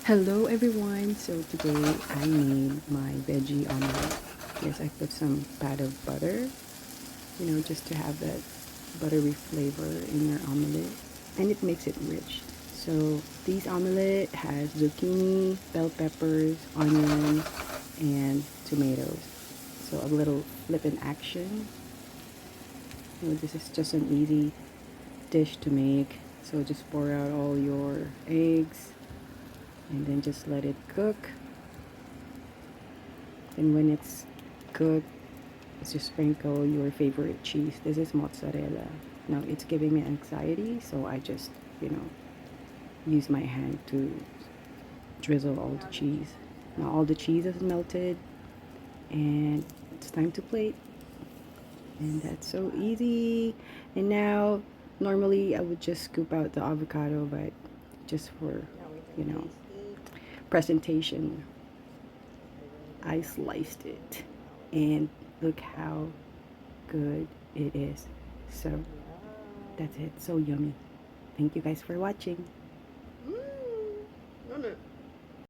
Hello everyone. So today I made my veggie omelet. Yes, I put some pat of butter, just to have that buttery flavor in your omelet, and it makes it rich. So this omelet has zucchini, bell peppers, onion, and tomatoes. So a little flip in action. This is just an easy dish to make. So just pour out all your eggs and then just let it cook. And when it's cooked, just sprinkle your favorite cheese. This is mozzarella. Now it's giving me anxiety, so I just, you know, use my hand to drizzle all the cheese. Now all the cheese is melted, and it's time to plate. And that's so easy. And now, normally I would just scoop out the avocado, but just for, you know, presentation, I sliced it. And look how good it is. So that's it. So yummy. Thank you guys for watching. Mm, no, no.